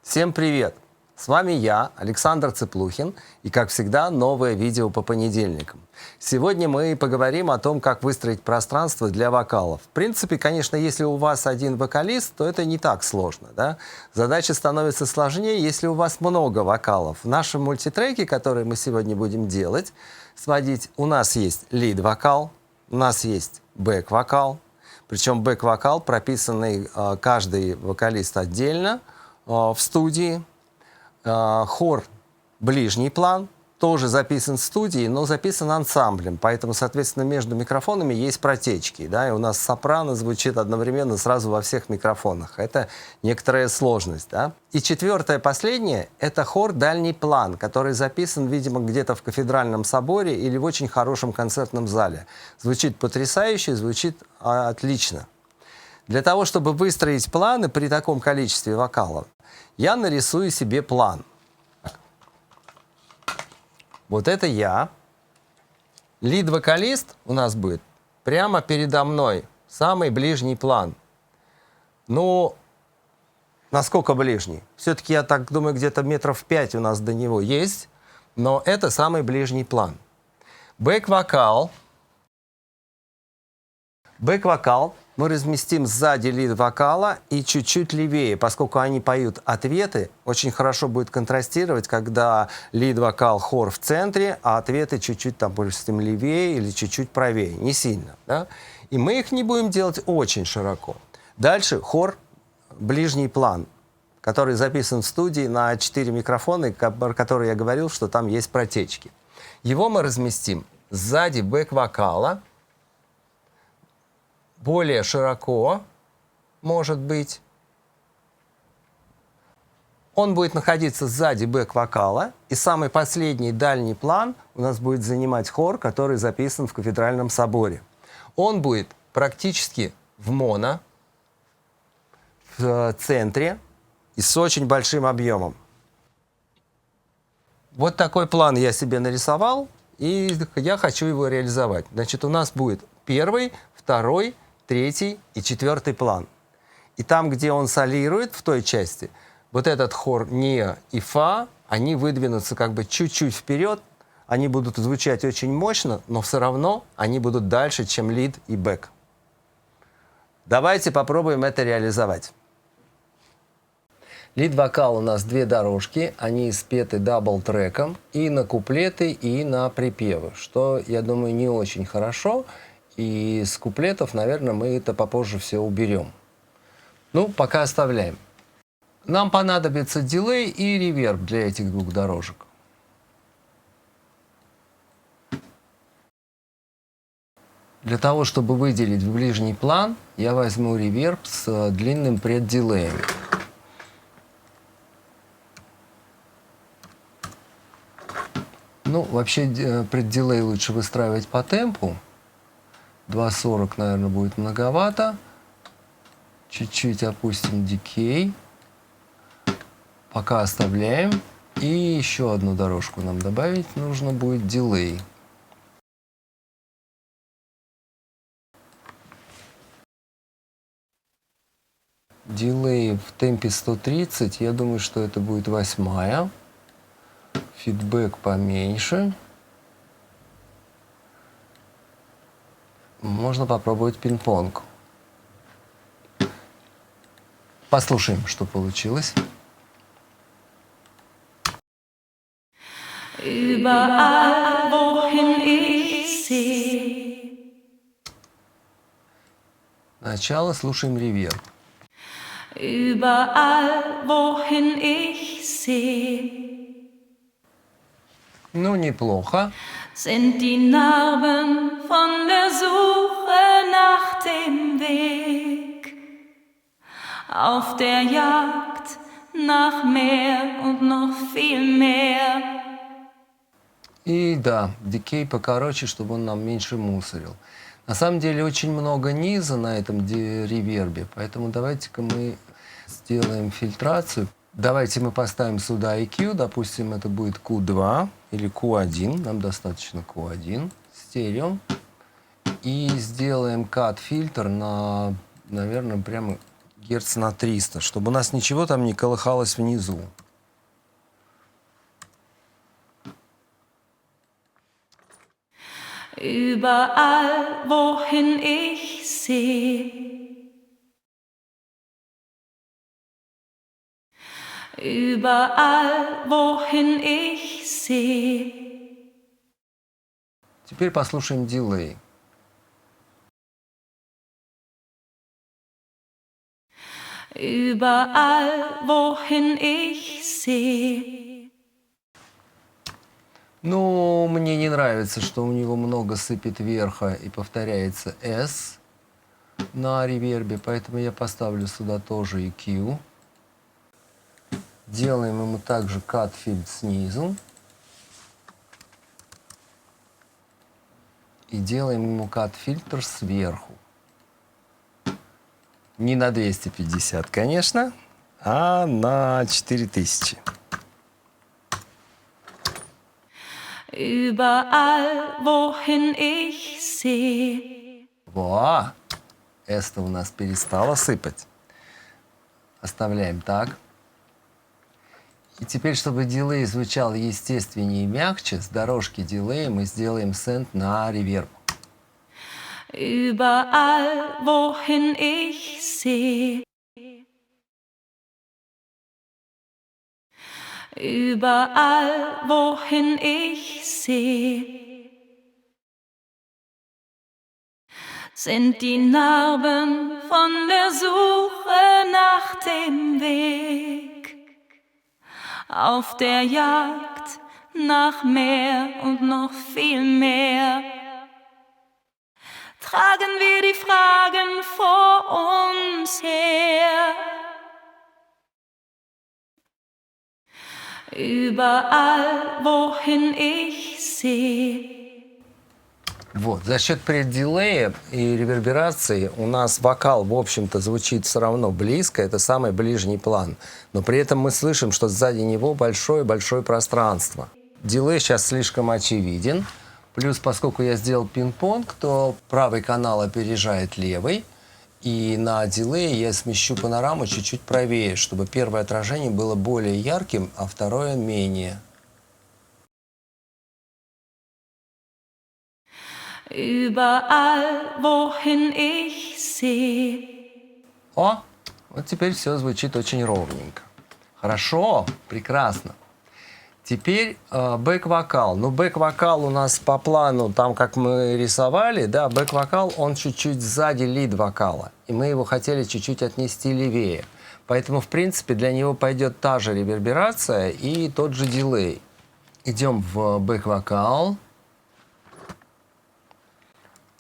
Всем привет! С вами я, Александр Цыплухин, и, как всегда, новое видео по понедельникам. Сегодня мы поговорим о том, как выстроить пространство для вокалов. В принципе, конечно, если у вас один вокалист, то это не так сложно, да? Задача становится сложнее, если у вас много вокалов. В нашем мультитреке, который мы сегодня будем делать, сводить, у нас есть лид-вокал, у нас есть бэк-вокал, причем бэк-вокал, прописанный каждый вокалист отдельно в студии. Хор ближний план тоже записан в студии, но записан ансамблем, поэтому, соответственно, между микрофонами есть протечки, да, и у нас сопрано звучит одновременно сразу во всех микрофонах. Это некоторая сложность, да. И четвертое, последнее, это хор дальний план, который записан, видимо, где-то в кафедральном соборе или в очень хорошем концертном зале. Звучит потрясающе, звучит отлично. Для того, чтобы выстроить планы при таком количестве вокалов, я нарисую себе план. Вот это я. Лид-вокалист у нас будет прямо передо мной. Самый ближний план. Ну, насколько ближний? Все-таки, я так думаю, где-то метров 5 у нас до него есть. Но это самый ближний план. Бэк-вокал. Бэк-вокал мы разместим сзади лид-вокала и чуть-чуть левее, поскольку они поют ответы. Очень хорошо будет контрастировать, когда лид-вокал, хор в центре, а ответы чуть-чуть там, допустим, левее или чуть-чуть правее, не сильно. Да? И мы их не будем делать очень широко. Дальше хор ближний план, который записан в студии на 4 микрофона, про которые я говорил, что там есть протечки. Его мы разместим сзади бэк-вокала, более широко, может быть. Он будет находиться сзади бэк-вокала, и самый последний дальний план у нас будет занимать хор, который записан в кафедральном соборе. Он будет практически в моно, в центре и с очень большим объемом. Вот такой план я себе нарисовал, и я хочу его реализовать. Значит, у нас будет первый, второй, третий и четвертый план. И там, где он солирует, в той части, вот этот хор не и фа, они выдвинутся как бы чуть-чуть вперед, они будут звучать очень мощно, но все равно они будут дальше, чем лид и бэк. Давайте попробуем это реализовать. Лид-вокал у нас 2 дорожки, они спеты дабл-треком и на куплеты, и на припевы, что, я думаю, не очень хорошо. И с куплетов, наверное, мы это попозже все уберем. Ну, пока оставляем. Нам понадобится дилей и реверб для этих 2 дорожек. Для того, чтобы выделить в ближний план, я возьму реверб с длинным преддилеем. Ну, вообще, преддилей лучше выстраивать по темпу. 2.40, наверное, будет многовато. Чуть-чуть опустим дикей. Пока оставляем. И еще одну дорожку нам добавить нужно будет дилей. Дилей в темпе 130. Я думаю, что это будет 8-я. Фидбэк поменьше. Можно попробовать пинг-понг. Послушаем, что получилось. Überall, wohin ich sehe. Начало слушаем реверб. Überall, wohin ich sehe. Ну, неплохо. Sind die Narben von der Suche nach dem Weg, auf der Jagd nach mehr und noch viel mehr. И да, дикей покороче, чтобы он нам меньше мусорил. На самом деле очень много низа на этом ревербе, поэтому давайте-ка мы сделаем фильтрацию. Давайте мы поставим сюда EQ, допустим, это будет Q2 или Q1, нам достаточно Q1, стерео. И сделаем cut-фильтр на, наверное, прямо Герц на 300, чтобы у нас ничего там не колыхалось внизу. Überall, wohin ich sehe. Überall, wohin ich sehe. Теперь послушаем дилей. Überall, wohin ich sehe. Ну, мне не нравится, что у него много сыпет верха и повторяется S на ревербе, поэтому я поставлю сюда тоже EQ. Делаем ему также cut фильтр снизу. И делаем ему cut фильтр сверху. Не на 250, конечно, а на 4000. Überall, wohin ich sehe. Во! S-то у нас перестало сыпать. Оставляем так. И теперь, чтобы дилей звучал естественнее и мягче, с дорожки дилея мы сделаем сенд на реверб. Überall, wohin ich sehe. Überall, wohin ich sehe, sind die Narben von der Suche nach dem Weg, auf der Jagd nach mehr und noch viel mehr. Tragen wir die Fragen vor uns her. Überall, wohin ich sehe. Вот, за счет преддилея и реверберации у нас вокал, в общем-то, звучит все равно близко, это самый ближний план. Но при этом мы слышим, что сзади него большое-большое пространство. Дилей сейчас слишком очевиден. Плюс, поскольку я сделал пинг-понг, то правый канал опережает левый. И на дилее я смещу панораму чуть-чуть правее, чтобы первое отражение было более ярким, а второе менее. Überall, wohin ich sehe. О, вот теперь все звучит очень ровненько. Хорошо, прекрасно. Теперь бэк-вокал. Ну, бэк-вокал у нас по плану, там, как мы рисовали, да, бэк-вокал, он чуть-чуть сзади лид-вокала. И мы его хотели чуть-чуть отнести левее. Поэтому, в принципе, для него пойдет та же реверберация и тот же дилей. Идем в бэк-вокал.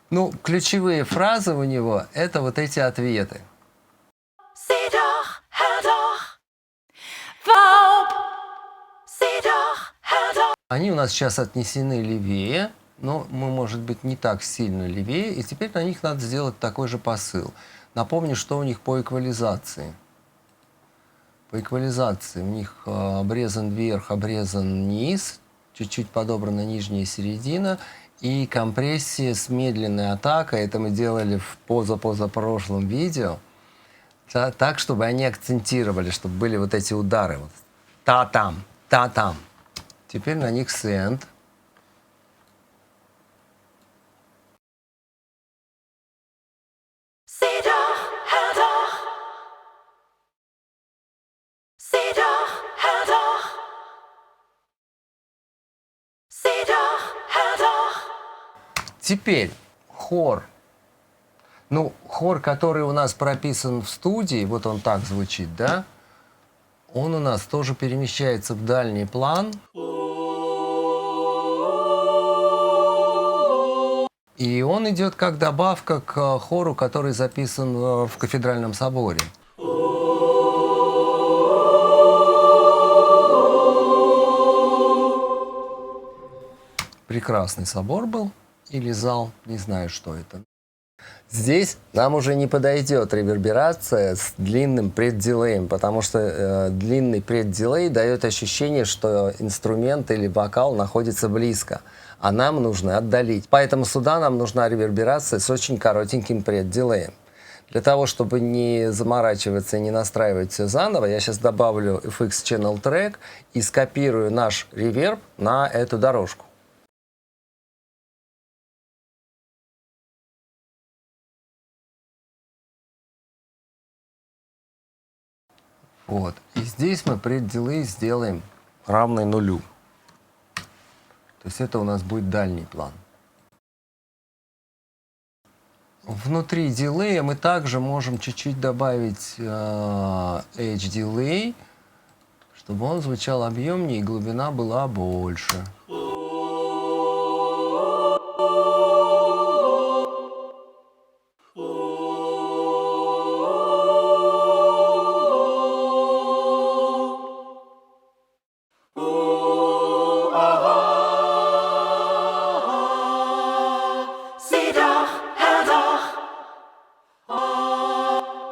Ну, ключевые фразы у него – это вот эти ответы. Sieh doch, hör doch, Waub, sieh doch, hör doch. Они у нас сейчас отнесены левее, но мы, может быть, не так сильно левее. И теперь на них надо сделать такой же посыл. Напомню, что у них по эквализации. По эквализации у них обрезан верх, обрезан низ, чуть-чуть подобрана нижняя середина. И компрессия с медленной атакой, это мы делали в позапрошлом видео, так, чтобы они акцентировали, чтобы были вот эти удары. Вот. Та-там, та-там. Теперь на них сенд. Sieh doch, hör doch, sieh doch, hör doch, sieh doch, hör doch. Теперь хор. Ну, хор, который у нас прописан в студии, вот он так звучит, да? Он у нас тоже перемещается в дальний план. И он идет как добавка к хору, который записан в кафедральном соборе. Прекрасный собор был. Или зал, не знаю, что это. Здесь нам уже не подойдет реверберация с длинным преддилеем, потому что длинный преддилей дает ощущение, что инструмент или вокал находится близко, а нам нужно отдалить. Поэтому сюда нам нужна реверберация с очень коротеньким преддилеем. Для того, чтобы не заморачиваться и не настраивать все заново, я сейчас добавлю FX Channel Track и скопирую наш реверб на эту дорожку. Вот. И здесь мы предделей сделаем равный нулю. То есть это у нас будет дальний план. Внутри дилея мы также можем чуть-чуть добавить H-Delay, чтобы он звучал объемнее и глубина была больше.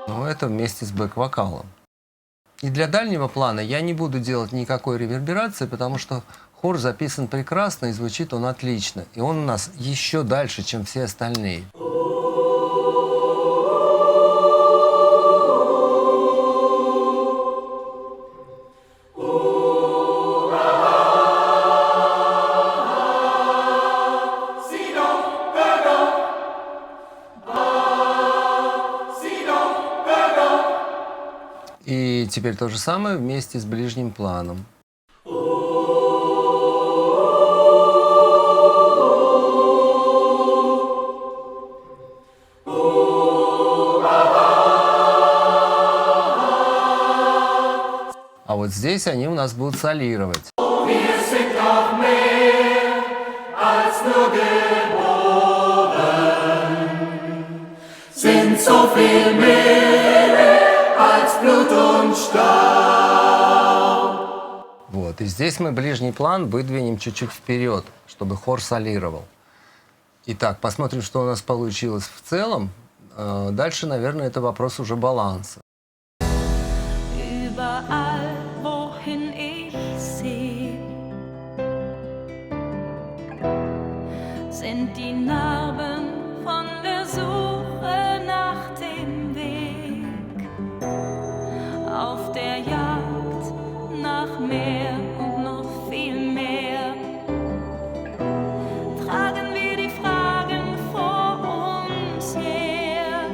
Но это вместе с бэк-вокалом. И для дальнего плана я не буду делать никакой реверберации, потому что хор записан прекрасно и звучит он отлично. И он у нас еще дальше, чем все остальные. И теперь то же самое вместе с ближним планом. А вот здесь они у нас будут солировать. Вот, и здесь мы ближний план выдвинем чуть-чуть вперед, чтобы хор солировал. Итак, посмотрим, что у нас получилось в целом. Дальше, наверное, это вопрос уже баланса. Überall, wohin ich seh, sind die Narben von der Suche nach dem Weg, auf der Jagd nach mehr und noch viel mehr. Tragen wir die Fragen vor uns her.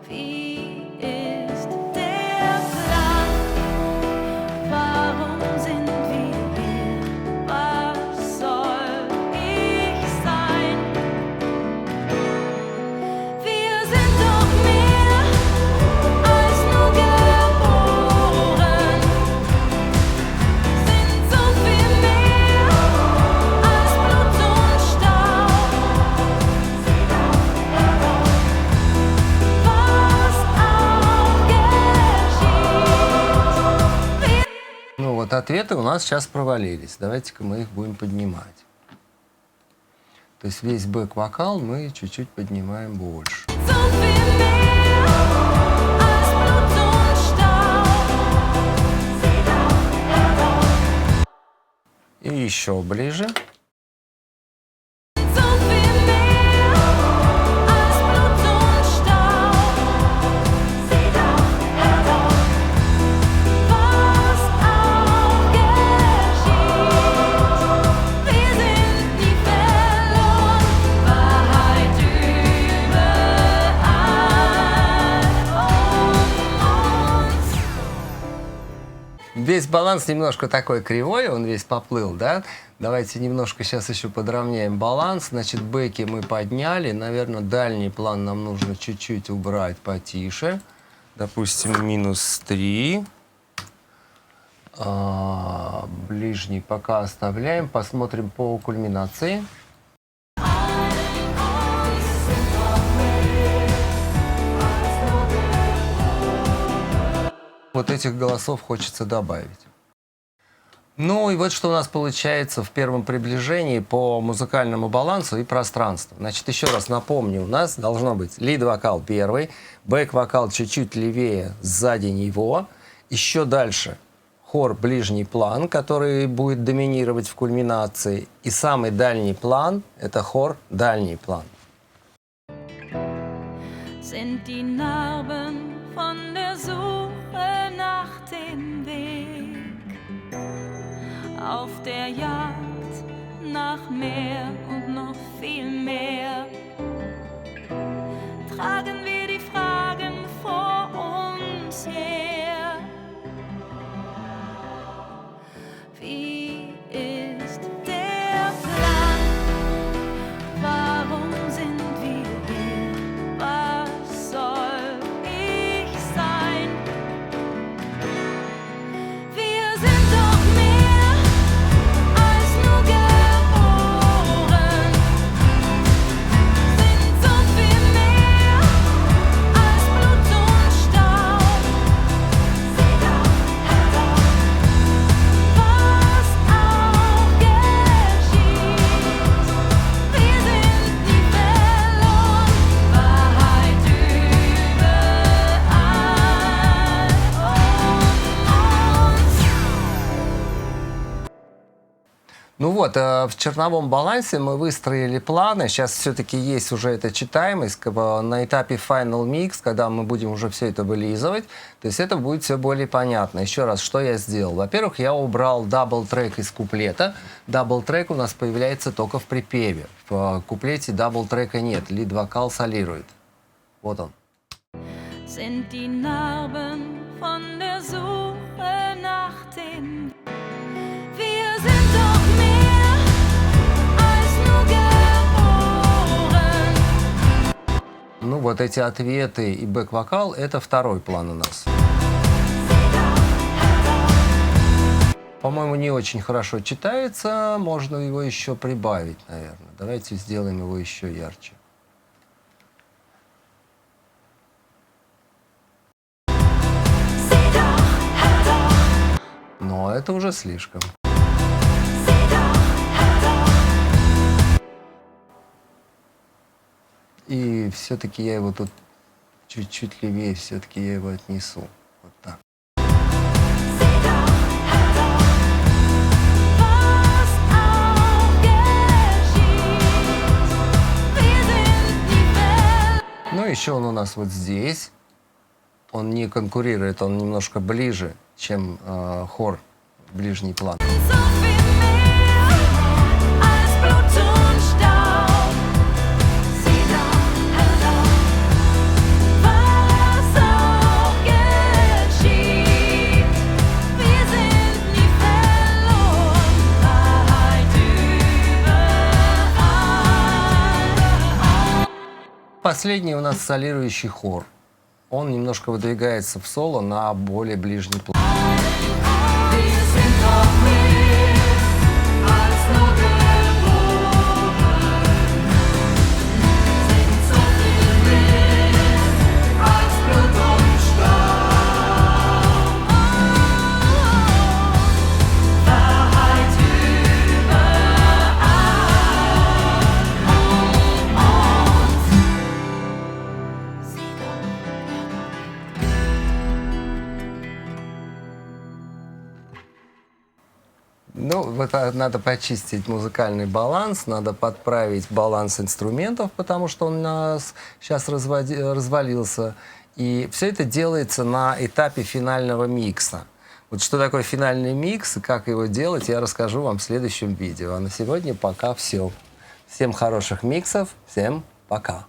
Wie ist der Plan? Warum sind wir hier? Was soll ich sein? Wir sind doch mehr als nur geboren, sind so viel mehr als Blut und Staub. Was auch geschieht. Ну вот ответы у нас сейчас провалились. Давайте-ка мы их будем поднимать. То есть весь бэк-вокал мы чуть-чуть поднимаем больше. So viel mehr als Blut und Staub. И еще ближе. So viel mehr als Blut und Staub. Was auch geschieht. Wir sind nie verloren. Wahrheit überall um uns. Весь баланс немножко такой кривой, он весь поплыл, да? Давайте немножко сейчас еще подровняем баланс. Значит, бэки мы подняли. Наверное, дальний план нам нужно чуть-чуть убрать потише. Допустим, -3. Ближний пока оставляем. Посмотрим по кульминации. Вот этих голосов хочется добавить. Ну и вот что у нас получается в первом приближении по музыкальному балансу и пространству. Значит, еще раз напомню, у нас должно быть лид-вокал первый, бэк-вокал чуть-чуть левее, сзади него, еще дальше хор ближний план, который будет доминировать в кульминации, и самый дальний план — это хор дальний план. sind die Narben von der Suche nach dem Weg, auf der Jagd nach mehr und noch viel mehr. Tragen wir die Fragen vor uns her. Wie ist der Plan? Warum sind wir hier? Was soll ich sein? Wir sind doch mehr als nur geboren, sind so viel mehr als Blut und Staub. Sieh doch, hör doch, was auch geschieht. Wir sind nie verloren, Wahrheit überall um uns. Ну вот, в черновом балансе мы выстроили планы. Сейчас все-таки есть уже эта читаемость как бы на этапе Final Mix, когда мы будем уже все это вылизывать. То есть это будет все более понятно. Еще раз, что я сделал? Во-первых, я убрал дабл-трек из куплета. Дабл-трек у нас появляется только в припеве. В куплете дабл-трека нет. Лид-вокал солирует. Вот он. Sind die Narben von der Suche nach dem. Wir sind doch mehr als nur geboren. Ну вот эти ответы и бэк-вокал — это второй план у нас. По-моему, не очень хорошо читается. Можно его еще прибавить, наверное. Давайте сделаем его еще ярче. Но это уже слишком. И все-таки я его тут чуть-чуть левее, все-таки я его отнесу. Вот так. Was auch geschieht. Wir sind nie verloren. Ну, еще он у нас вот здесь. Он не конкурирует, он немножко ближе, чем хор, ближний план. So viel mehr als Blut und Staub. Sieh doch, hör doch, was auch geschieht. Wir sind nie verloren, Wahrheit überall. Последний у нас солирующий хор. Он немножко выдвигается в соло на более ближний план. Wir sind doch mehr als nur geboren, sind so viel mehr als Blut und Staub. Wahrheit überall um uns. Sieh doch, hör doch. Ну, вот надо почистить музыкальный баланс, надо подправить баланс инструментов, потому что он у нас сейчас развалился. И все это делается на этапе финального микса. Вот что такое финальный микс и как его делать, я расскажу вам в следующем видео. А на сегодня пока все. Всем хороших миксов, всем пока.